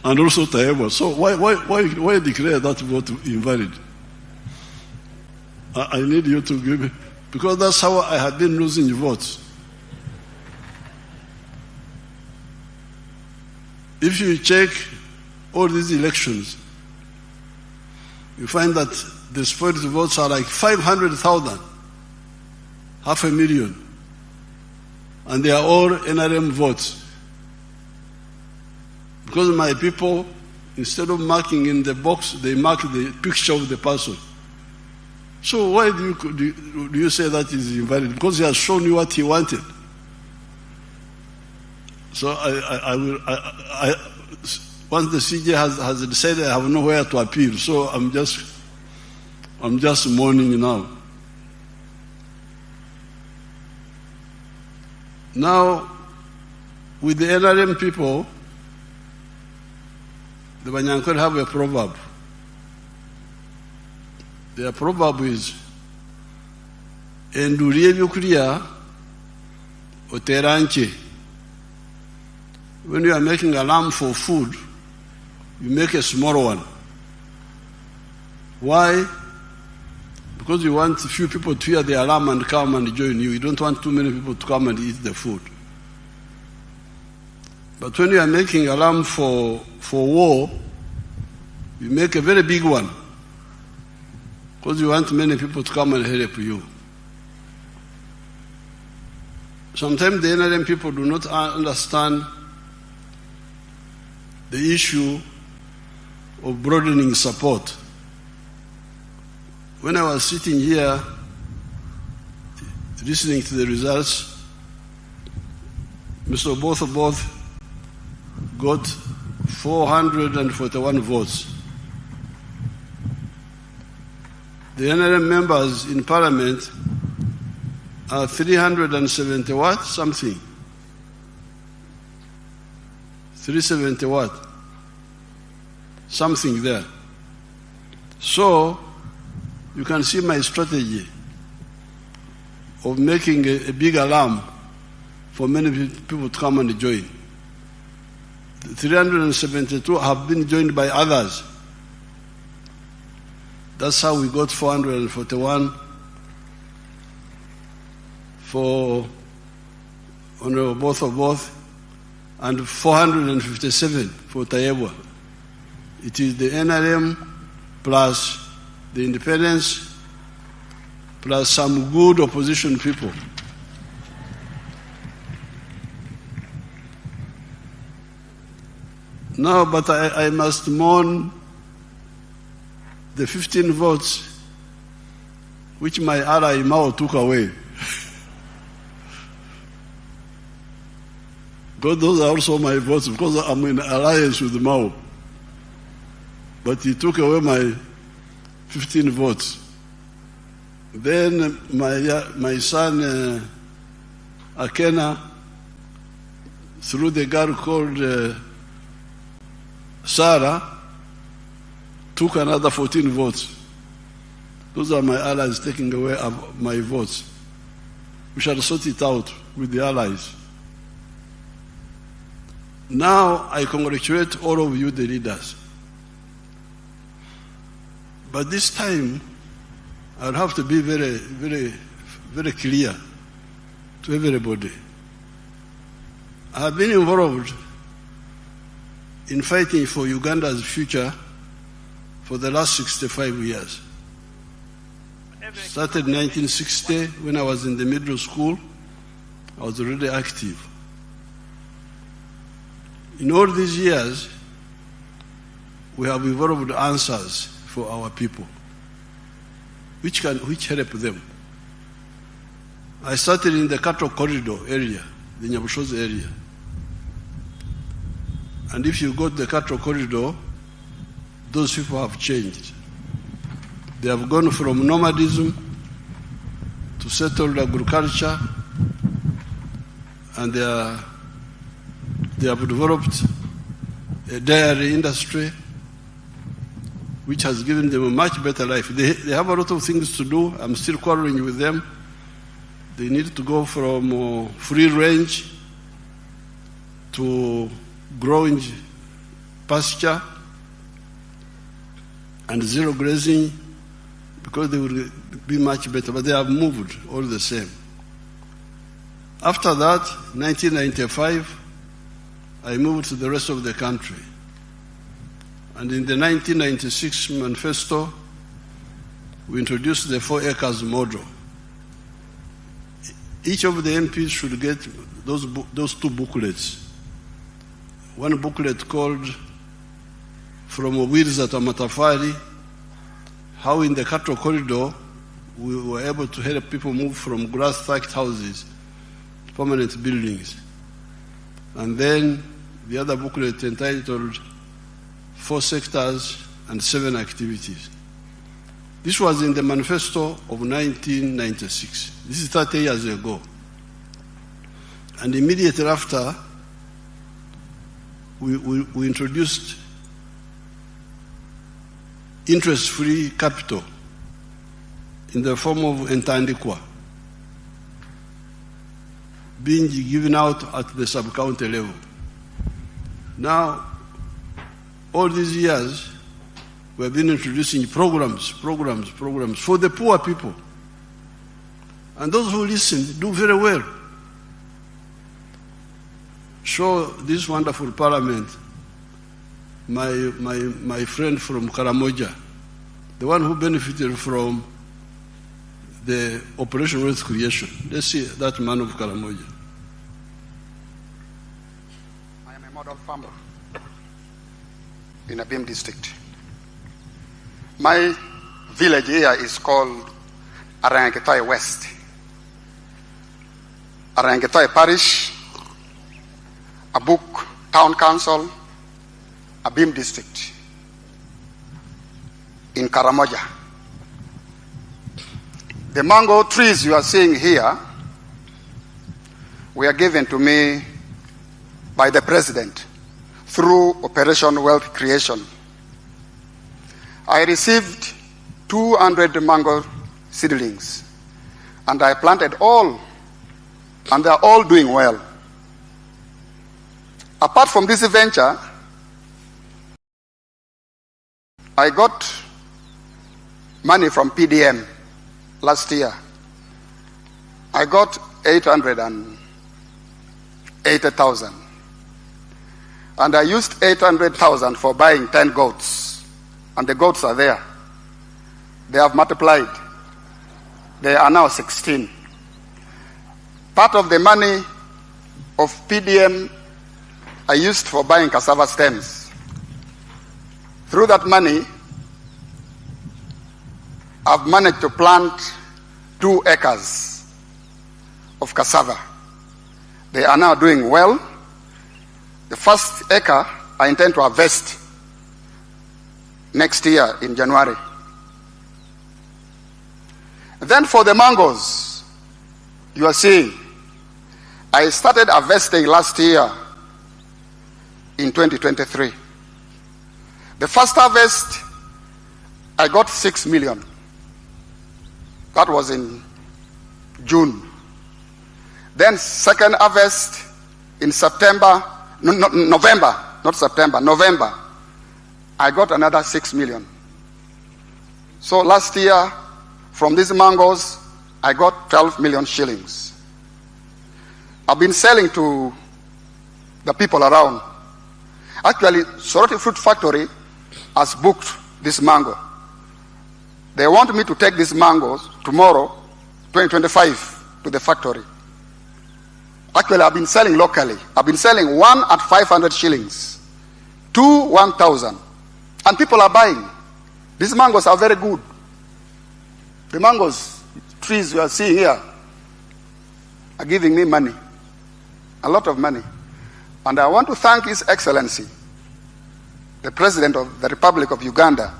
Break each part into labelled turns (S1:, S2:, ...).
S1: and also Taiwan. So why declare that vote invalid? I need you to give me, because that's how I had been losing votes. If you check all these elections, you find that the spoiled votes are like 500,000, 500,000, and they are all NRM votes. Because my people, instead of marking in the box, they mark the picture of the person. So why do you say that is invalid? Because he has shown you what he wanted. So once the CJ has decided, I have nowhere to appeal. So I'm just mourning now. Now, with the NRM people, the Banyankore have a proverb. Their proverb is, "Enduriye by'okulya otera nche." When you are making a lamb for food, you make a smaller one. Why? Because you want a few people to hear the alarm and come and join you. You don't want too many people to come and eat the food. But when you are making a lamb for war, you make a very big one. Because you want many people to come and help you. Sometimes the NRM people do not understand the issue of broadening support. When I was sitting here listening to the results, Mr. Oboth got 441 votes. The NRM members in Parliament are 370 what? Something. 370 what? Something there. So, you can see my strategy of making a big alarm for many people to come and join. The 372 have been joined by others. That's how we got 441 for Honorable Both and 457 for Tayewa. It is the NRM plus the independents plus some good opposition people. No, but I must mourn the 15 votes which my ally Mao took away. Because those are also my votes, because I'm in alliance with Mao. But he took away my 15 votes. Then my son Akena, through the girl called Sarah, took another 14 votes. Those are my allies taking away my votes. We shall sort it out with the allies. Now I congratulate all of you, the leaders. But this time, I'll have to be very, very, very clear to everybody. I have been involved in fighting for Uganda's future for the last 65 years. Started in 1960 when I was in the middle school. I was already active. In all these years, we have evolved answers for our people, which help them. I started in the cattle corridor area, the Nyabushozi area. And if you go to the cattle corridor, those people have changed. They have gone from nomadism to settled agriculture, and they have developed a dairy industry which has given them a much better life. They have a lot of things to do. I'm still quarreling with them. They need to go from free range to growing pasture and zero grazing because they would be much better, but they have moved all the same. After that, 1995, I moved to the rest of the country. And in the 1996 manifesto, we introduced the 4 acres model. Each of the MPs should get those 2 booklets. One booklet called From Obwiriza to Matafari, how in the cattle corridor we were able to help people move from grass-thatched houses to permanent buildings. And then the other booklet entitled 4 sectors and 7 activities. This was in the manifesto of 1996. This is 30 years ago. And immediately after, we introduced interest-free capital in the form of entandikwa, being given out at the sub-county level. Now, all these years, we have been introducing programs for the poor people. And those who listen do very well. Show this wonderful parliament, my friend from Karamoja, the one who benefited from the Operation Wealth Creation. Let's see that man of Karamoja.
S2: I am a model farmer in Abim district. My village here is called Arangetoy West. Arangetoy Parish, Abuk Town Council, Abim district in Karamoja. The mango trees you are seeing here were given to me by the president through Operation Wealth Creation. I received 200 mango seedlings, and I planted all, and they are all doing well. Apart from this venture, I got money from PDM last year. I got 880,000. And I used 800,000 for buying 10 goats. And the goats are there. They have multiplied. They are now 16. Part of the money of PDM I used for buying cassava stems. Through that money, I've managed to plant 2 acres of cassava. They are now doing well. The first acre I intend to harvest next year in January. Then for the mangoes, you are seeing, I started harvesting last year in 2023. The first harvest, I got 6 million. That was in June. Then second harvest in November, I got another 6 million. So last year, from these mangoes, I got 12 million shillings. I've been selling to the people around. Actually, Soroti Fruit Factory has booked this mango. They want me to take these mangoes tomorrow, 2025, to the factory. Actually, I've been selling locally. I've been selling 1 at 500 shillings, 2 1,000. And people are buying. These mangoes are very good. The mangoes, trees you are seeing here, are giving me money. A lot of money. And I want to thank His Excellency, the President of the Republic of Uganda,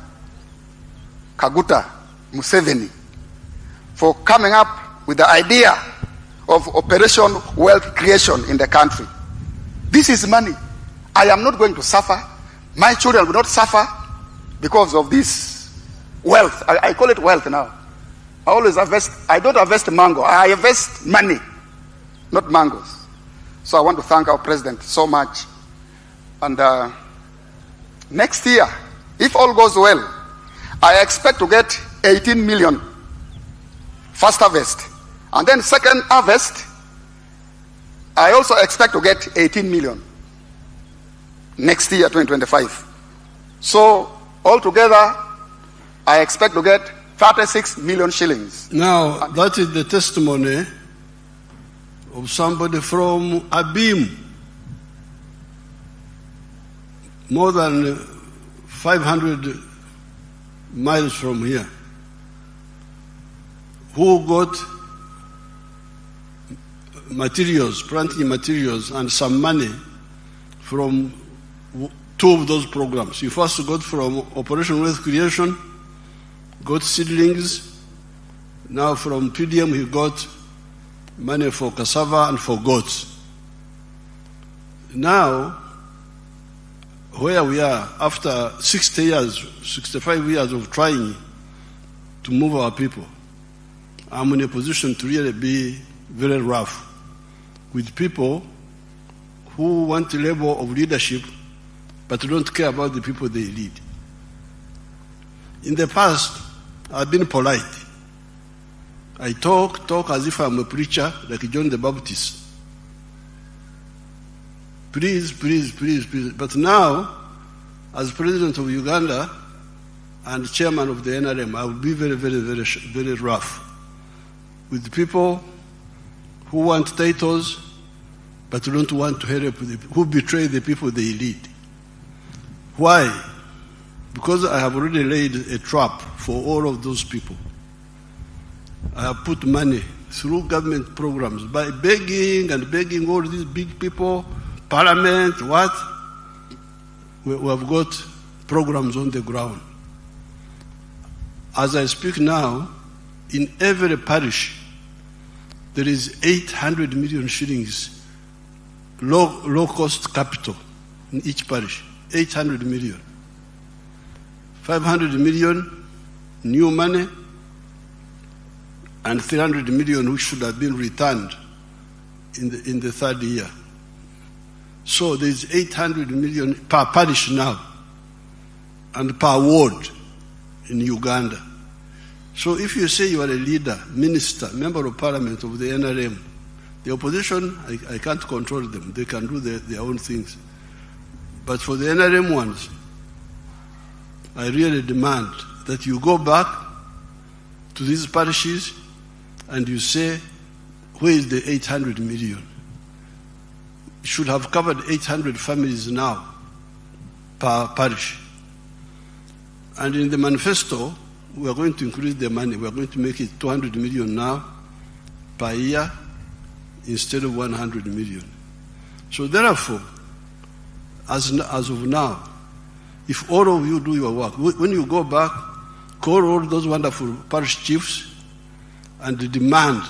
S2: Kaguta Museveni, for coming up with the idea of Operation Wealth Creation in the country. This is money. I am not going to suffer. My children will not suffer because of this wealth. I call it wealth now. I always harvest. I don't harvest mango. I harvest money, not mangoes. So I want to thank our president so much. And Next year, if all goes well, I expect to get 18 million first harvest. And then second harvest, I also expect to get 18 million next year, 2025. So altogether, I expect to get 36 million shillings.
S1: Now, that is the testimony of somebody from Abim, more than 500 miles from here, who got materials, planting materials, and some money from two of those programs. He first got from Operation Wealth Creation, got seedlings. Now from PDM he got money for cassava and for goats. Now, where we are, after 60 years, 65 years of trying to move our people, I'm in a position to really be very rough with people who want a level of leadership but don't care about the people they lead. In the past, I've been polite. I talk as if I'm a preacher, like John the Baptist. Please, please, please, please. But now, as president of Uganda and chairman of the NRM, I will be very, very, very, very rough with people who want titles but don't want to help, who betray the people they lead. Why? Because I have already laid a trap for all of those people. I have put money through government programs by begging and begging all these big people, parliament, what? We have got programs on the ground. As I speak now, in every parish, there is 800 million shillings low-cost capital in each parish. 800 million. 500 million new money and 300 million which should have been returned in the third year. So there's 800 million per parish now and per ward in Uganda. So if you say you are a leader, minister, member of parliament of the NRM, the opposition, I can't control them. They can do their own things. But for the NRM ones, I really demand that you go back to these parishes and you say, where is the 800 million? It should have covered 800 families now per parish. And in the manifesto, we are going to increase the money. We are going to make it 200 million now per year instead of 100 million. So therefore, as of now, if all of you do your work, when you go back, call all those wonderful parish chiefs and demand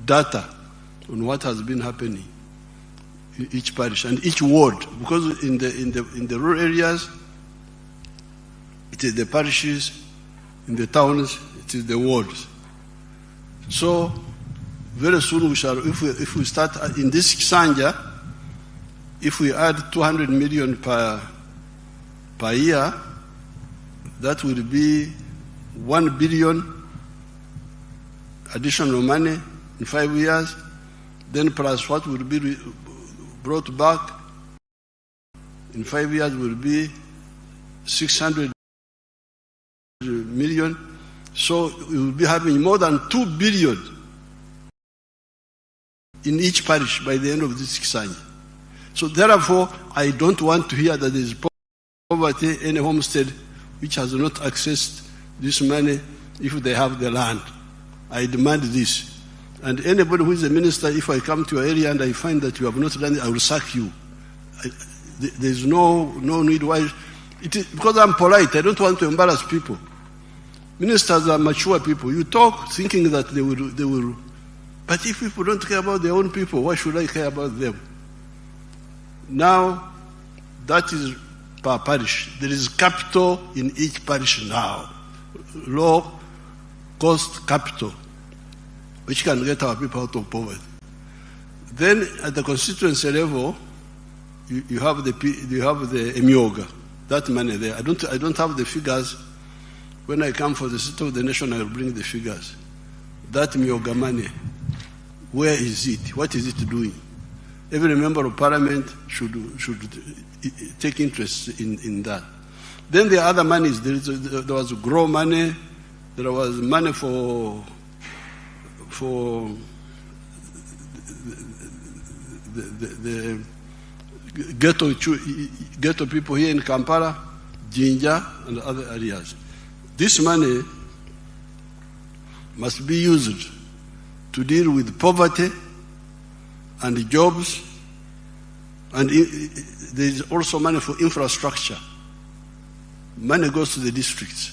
S1: data on what has been happening in each parish and each ward, because in the rural areas, it is the parishes, in the towns, it is the wards. So very soon we shall, if we start in this Sanja, if we add 200 million per year, that will be 1 billion additional money in 5 years, then plus what will be brought back in 5 years will be 600 million. So we will be having more than 2 billion in each parish by the end of this Kisanya. So therefore, I don't want to hear that there is poverty in a homestead which has not accessed this money if they have the land. I demand this. And anybody who is a minister, if I come to your area and I find that you have not done it, I will sack you. There is no need why. It is because I'm polite. I don't want to embarrass people. Ministers are mature people. You talk thinking that they will. But if people don't care about their own people, why should I care about them? Now, that is per parish. There is capital in each parish now. Low cost capital, which can get our people out of poverty. Then at the constituency level, you have the Emyoga. that money there. I don't have the figures. When I come for the State of the Nation, I will bring the figures. That Myoga money, where is it? What is it doing? Every member of parliament should take interest in that. Then the other monies, there was grow money, there was money for the ghetto people here in Kampala, Jinja, and other areas. This money must be used to deal with poverty and jobs, and there is also money for infrastructure. Money goes to the districts.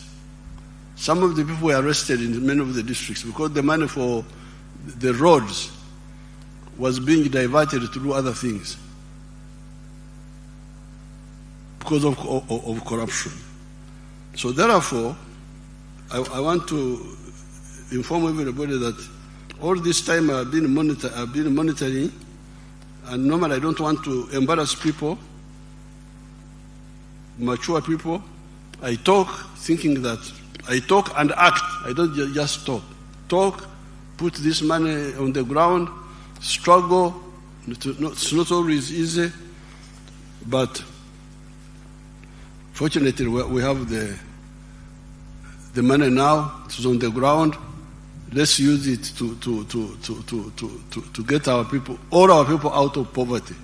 S1: Some of the people were arrested in many of the districts because the money for the roads was being diverted to do other things because of corruption. So therefore, I want to inform everybody that all this time I've been monitoring, and normally I don't want to embarrass people, mature people. I talk thinking that I talk and act. I don't just talk. Talk, put this money on the ground, struggle. It's not always easy, but fortunately we have the money now. It's on the ground. Let's use it to get our people, all our people, out of poverty.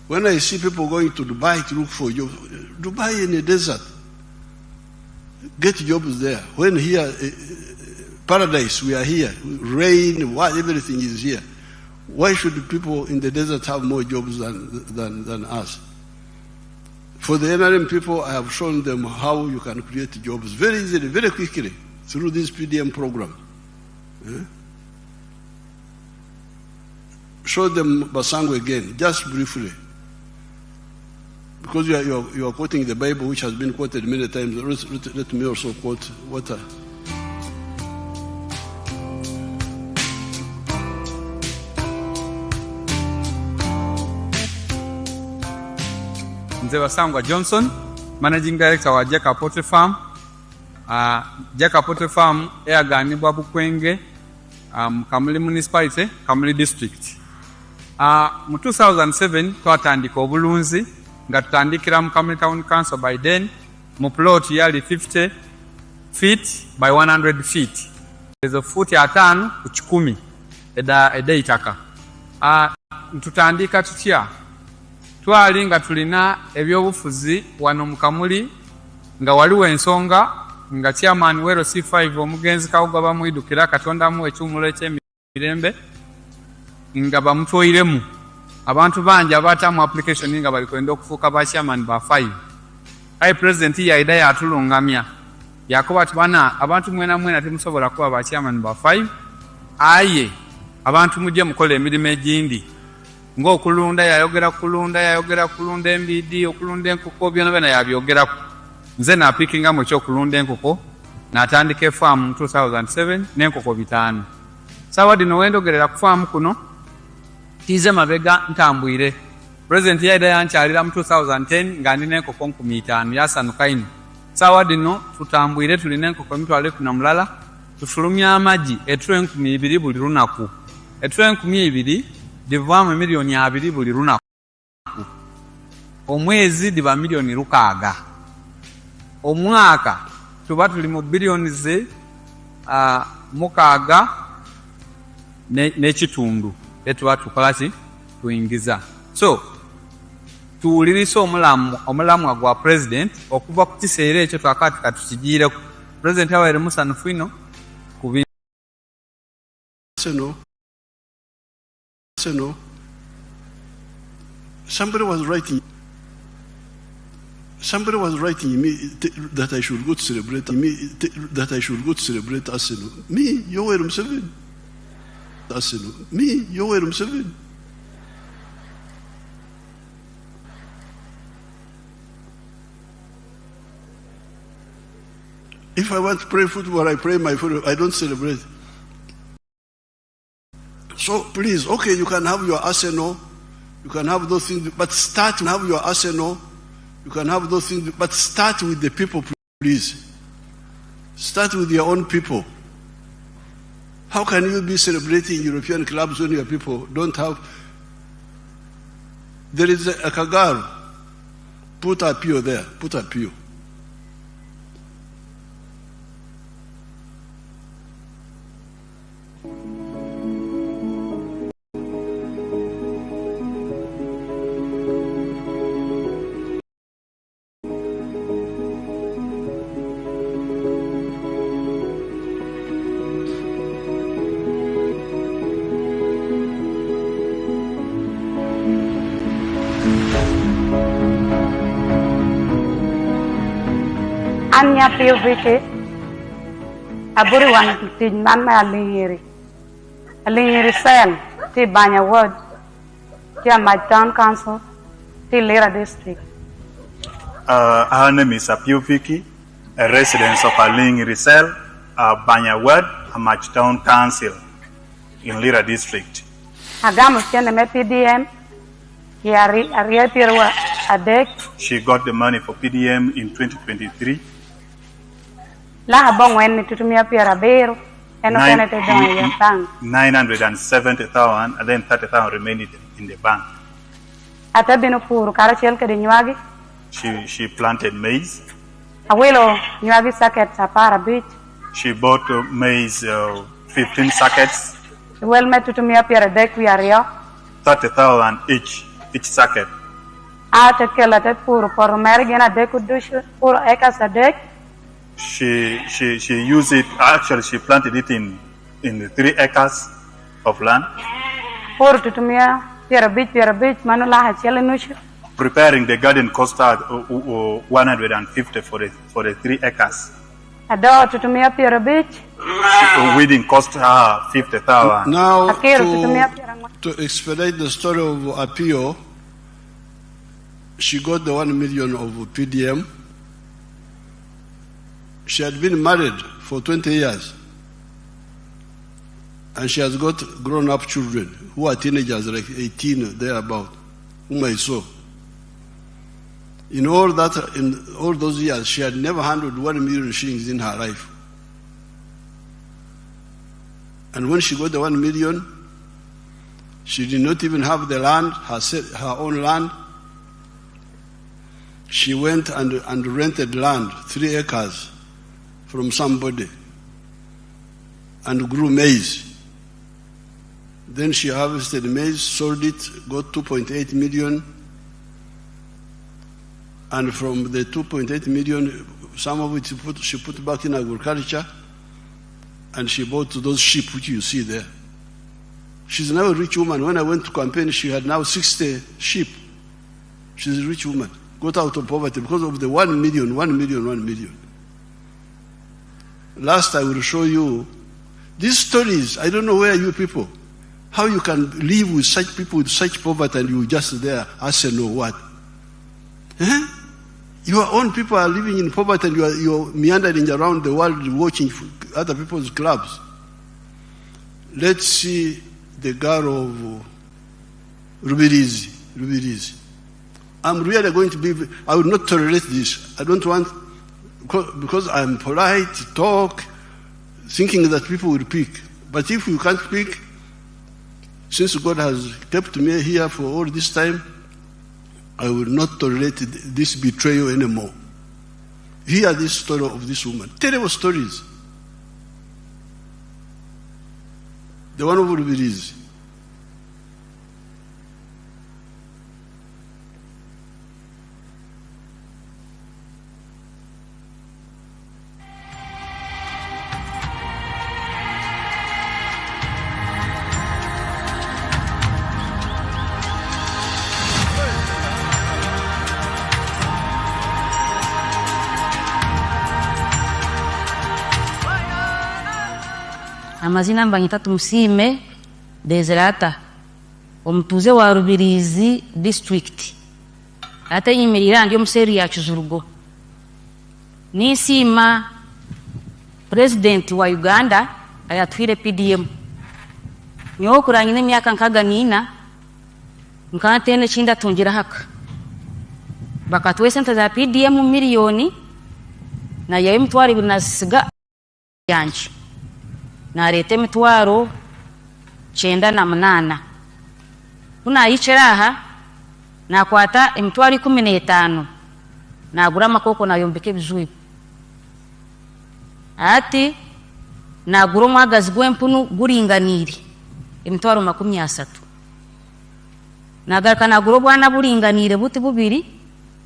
S1: When I see people going to Dubai to look for jobs, Dubai in the desert, get jobs there. When here, paradise, we are here, rain, everything is here. Why should people in the desert have more jobs than us? For the NRM people, I have shown them how you can create jobs very easily, very quickly, through this PDM program. Show them Basango again, just briefly. Because you are quoting the Bible, which has been quoted many times. Let me also quote what
S3: Nze Basangwa Johnson, Managing Director wa Jaka Poultry Farm. Jaka Poultry Farm eyaganibwa Bukwenge, Kamuli Municipality, Kamuli District. Mu 2007 twatandika obulunzi nga tutandikira mu Kamuli Town Council by then mu plot yali 50 feet by 100 feet. Ezo futi 5 ku 10 eda itaka. Tutandika tutya twali nga tulina ebyobufuzi wano mu Kamuli nga waliwo ensonga nga chairman wero C5 omugenzi Kawuga bamwidukira Katonda mu ekyumulo eky'emirembe nga bamutwoyiremu abantu bangi abatamu application nga bali kwenda okufuuka ba chairman ba 5. Ayi president yaida yatulungamya yakoba tubana abantu mwena temusobola kuba ba chairman ba 5. Aye abantu mujje mukola emirimu egindi ng'okulunda yayogera kulunda embidi okulunda enkoko byonna yabyogeraku. Nze napikinga mu ekyokulunda enkoko n'atandika efaamu mu 2007 n'enkoko 5. Sawa dino wendogerera ku faamu kuno tize mabega ntambwire. President yaida yankyalira mu 2010 nga ndina enkoko 5,000 yasanuka ino. Sawa dino tutambwire tulina enkoko 1,000 tufulumya amagi etro 2,000 buli lunaku. Etro 2,000 divaamu milioni 2 buli lunaku. Omwezi diba milioni 6. Omwaka tuba tuli mu bilioni 6 n'ekitundu etuba tukolaki tuyingiza. So tuwulirisa omulamwa gwa president okuva ku kiseera ekyo twakati katukigiireko. President awaire musanufu ino ku
S1: Somebody was writing me that I should go to celebrate Arsenal. Me, Yoweri Museveni. Arsenal. Me, Yoweri Museveni. If I want to play football, I play my football. I don't celebrate. So please, okay, you can have your Arsenal, you can have those things, but start to have your Arsenal. You can have those things, but start with the people, please. Start with your own people. How can you be celebrating European clubs when your people don't have? There is a Kagaru. Put a PO there. Put a PO.
S4: Anya POVK aburi wan tin man ma alingiri sel ti Banya ward ti my town council ti Lira district.
S5: Her name is POVK, a resident of Alingiri Cell, Banya ward, Amach Town Council in Lira district.
S4: Agamu tiene me PDM yari ariapirwa adek.
S5: She got the money for PDM in 2023.
S4: La bong when tutumia pira bero eno kene te don ya bank
S5: 970,000 and then 30,000 remained in the bank.
S4: Atabino puru karachel ke nyuagi.
S5: She planted maize.
S4: Awelo nyuagi sacket sapara beach.
S5: She bought maize 15 sackets.
S4: Well me tutumia pira dek we are
S5: 30,000 each sacket.
S4: Ata kela te puru por mergena dek udush puru ekas dek.
S5: She used it, actually she planted it in 3 acres of land. Preparing the garden cost her 150 for the 3 acres. Weeding cost her 50,000.
S1: Now, to expedite the story of Apio, she got the 1 million of PDM. She had been married for 20 years. And she has got grown-up children who are teenagers, like 18, thereabout, whom I saw. In all those years, she had never handled 1 million shillings in her life. And when she got the 1 million, she did not even have the land, her own land. She went and rented land, 3 acres, from somebody, and grew maize. Then she harvested maize, sold it, got 2.8 million. And from the 2.8 million, some of it she put back in agriculture, and she bought those sheep which you see there. She's now a rich woman. When I went to campaign, she had now 60 sheep. She's a rich woman. Got out of poverty because of the 1 million. Last I will show you these stories. I don't know where you people, how you can live with such people with such poverty and you just there as a know what. Your own people are living in poverty and you're meandering around the world watching other people's clubs. Let's see the girl of Rubirizi. I'm really going to be, I will not tolerate this. I don't want, because I'm polite, talk, thinking that people will pick. But if you can't pick, since God has kept me here for all this time, I will not tolerate this betrayal anymore. Hear this story of this woman. Terrible stories. The one of Rubirizi.
S6: Amazina mbanyita Tumsime Deserata omutuze wa Rubirizi district ate yimirira ndi omuseri ya Kizurugo nisima president wa Uganda ayatwire PDM nyo kurangine myaka nkaga nina nkatene chinda tungira haka bakatuwa sente za PDM miliyoni na ya emitwaro 2 nasiga yanchi na leta emitwaro 98 kuna yicheraha na kwata emitwaro 15 na gura makoko na yombeke bizui ati na gura mwagazi gwempunu guringaniri emitwaro 30 na garka na gura bwana buringanire buti bubiri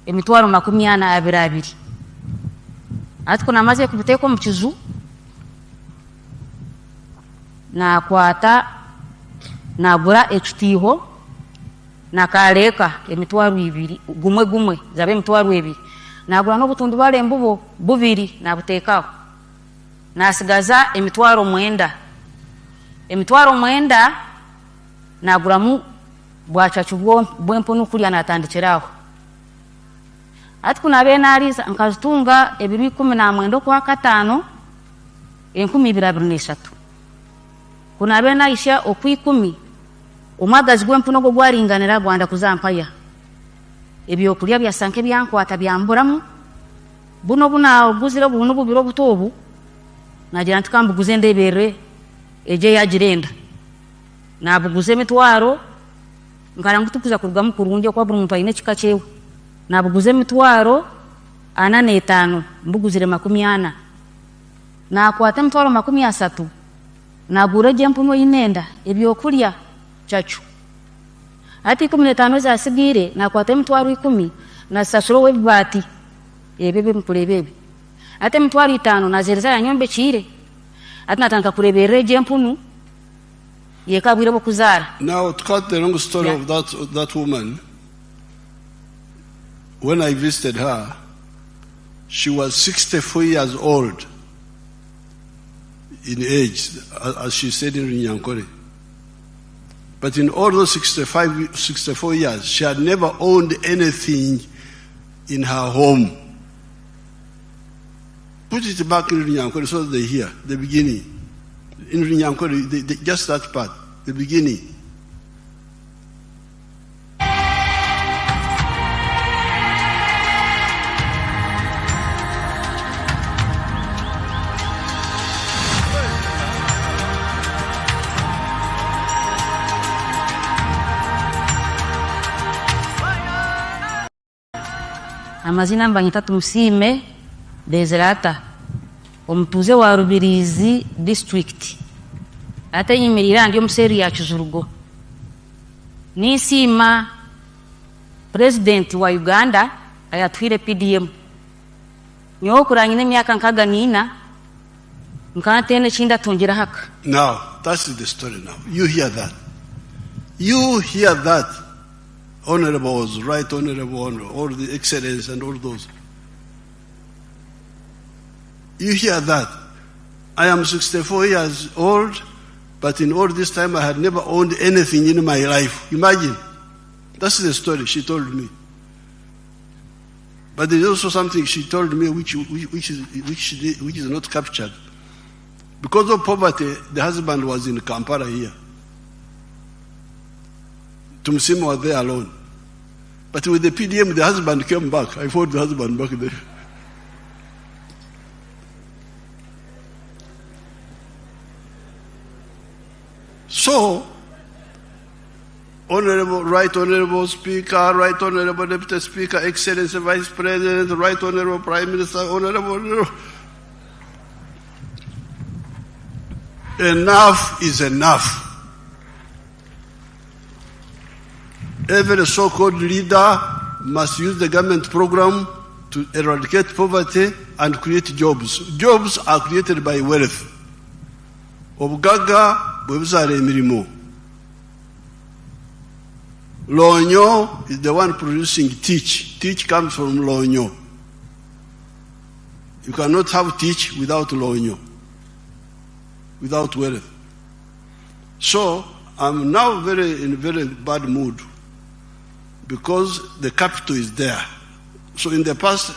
S6: emitwaro 42 ati kuna maze kubuteko mkizu na kwata na gura ekitiho na kaleka emitwaro 2 gumwe zabe emitwaro 2 na gura no butundu bale mbubo bubiri na butekaho na sigaza emitwaro 9 na gura mu bwachachu bwempunu kulya na tandikiraho ati kuna bena aliza nkazitunga ebiru 10 kwa 5 1223 kuna bena isha okwi10 umagazi gwempunu go gwaringanira gwanda kuzampaya ebyo kulya bya sanke byankwata byamburamu buno buna oguzira buno bubiro butobu nagira ntikambu guzende bere eje yagirenda nabuguze emitwaro nkara ngutukuza kurugamu kurunje kwa buri muntu ayine kikachewe nabuguze emitwaro 45 mbuguzire 40 na kwata emitwaro 30 nagura jempuno inenda ebyo kulya chachu ati 15 za sigire na kwata emitwaro 10 na sasuro webati ebebe mkulebebe ati emitwaro 5 na zereza ya nyombe chire ati natanga kurebere jempunu yekabwire bokuzara.
S1: Now, to cut the long story of that woman, when I visited her, she was 64 years old in age, as she said in Runyankore. But in all those 64 years, she had never owned anything in her home. Put it back in Runyankore so that they hear the beginning. In Runyankore, just that part, the beginning.
S6: Amazina mbanyita Musime Deserata omutuze wa Rubirizi district ate yimirira ndi omuseri ya Kizurugo nisima president wa Uganda ayatwire PDM nyo kuranyine myaka nkaga nina nkantene chinda tungira haka.
S1: Now that's the story. Now you hear that, honorables, right honorable, all the excellence and all those. You hear that. I am 64 years old, but in all this time I had never owned anything in my life. Imagine. That's the story she told me. But there's also something she told me which is not captured. Because of poverty, the husband was in Kampala here. Tumsima was there alone. But with the PDM, the husband came back. I found the husband back there. So, Honorable, Right Honorable Speaker, Right Honorable Deputy Speaker, Excellency Vice President, Right Honorable Prime Minister, Honorable. Enough is enough. Every so-called leader must use the government program to eradicate poverty and create jobs. Jobs are created by wealth. Obugaga bwebuzala emirimo. Lonyo is the one producing teach. Teach comes from Lonyo. You cannot have teach without Lonyo, without wealth. So I'm now in a very bad mood because the capital is there. So in the past,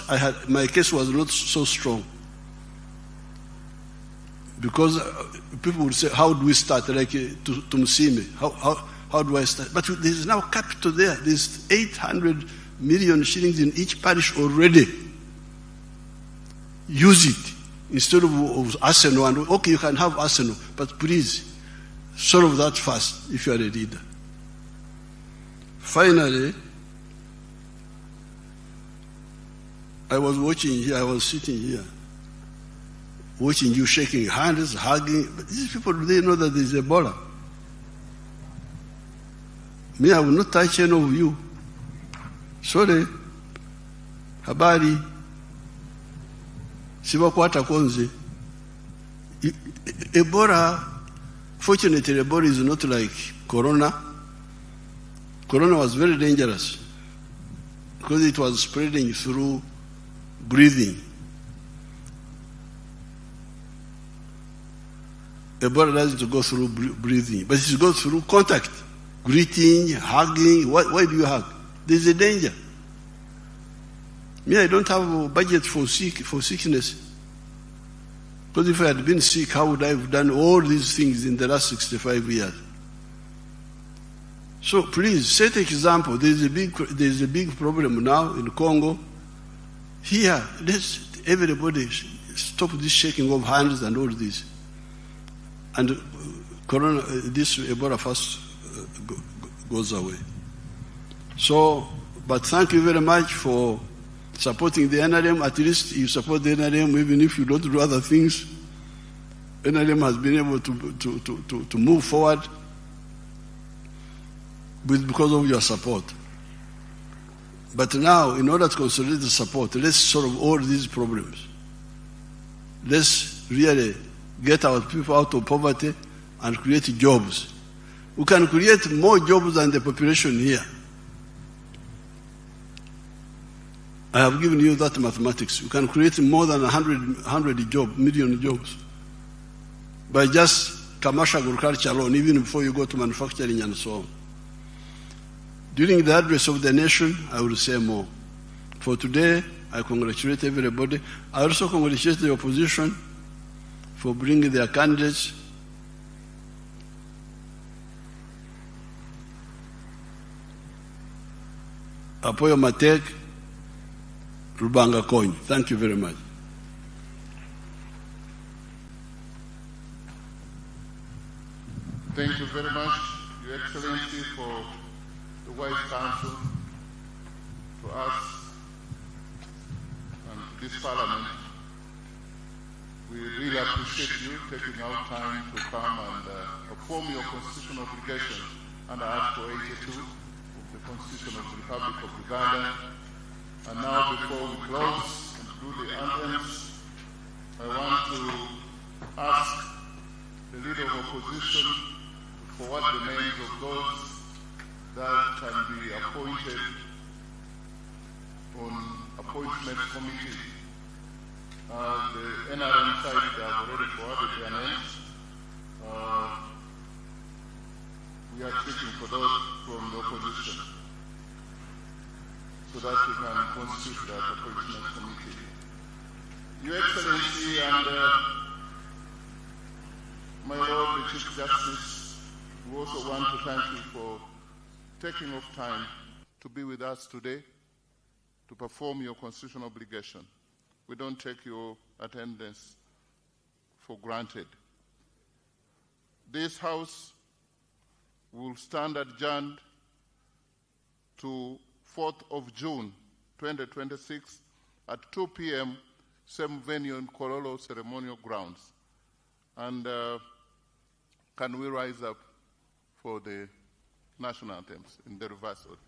S1: my case was not so strong because people would say, "How do we start?" Like to Musime, how do I start? But there is now capital there. There's 800 million shillings in each parish already. Use it instead of arsenal. And okay, you can have arsenal, but please solve that first if you are a leader. Finally, I was watching here, I was sitting here, watching you shaking hands, hugging. But these people, they know that there is Ebola. Me, I will not touch any of you. Sorry. Habari. Sibakwata konze. Ebola, fortunately, Ebola is not like Corona. Corona was very dangerous because it was spreading through breathing. Ebola doesn't go through breathing, but it goes through contact, greeting, hugging. Why do you hug? There's a danger. Me, I don't have a budget for sickness. Because if I had been sick, how would I have done all these things in the last 65 years? So please, set example. There's a big problem now in Congo. Here, let's everybody stop this shaking of hands and all this. And Corona, this Ebola first goes away. So, but thank you very much for supporting the NRM. At least you support the NRM, even if you don't do other things. NRM has been able to move forward because of your support. But now, in order to consolidate the support, let's solve all these problems. Let's really get our people out of poverty and create jobs. We can create more jobs than the population here. I have given you that mathematics. You can create more than 100 million jobs by just commercial agriculture alone, even before you go to manufacturing and so on. During the address of the nation, I will say more. For today, I congratulate everybody. I also congratulate the opposition for bringing their candidates. Apoyo Matek, Rubanga Coin. Thank you very much.
S7: Thank you very much, Your Excellency, for the wise counsel to us and this Parliament. We really appreciate you taking out time to come and perform your constitutional obligation under Article 82 of the Constitution of the Republic of Uganda. And now, before we close and do the anthems, I want to ask the Leader of Opposition to forward the names of those that can be appointed on Appointment Committee. The NRM side, they have already forwarded their names. We are checking for those from the opposition so that we can constitute that Appointment Committee. Your Excellency and my Lord, the Chief Justice, we also want to thank you for taking off time to be with us today to perform your constitutional obligation. We don't take your attendance for granted. This House will stand adjourned to 4th of June 2026 at 2 p.m., same venue in Kololo Ceremonial Grounds. And can we rise up for the national anthems in the reverse order?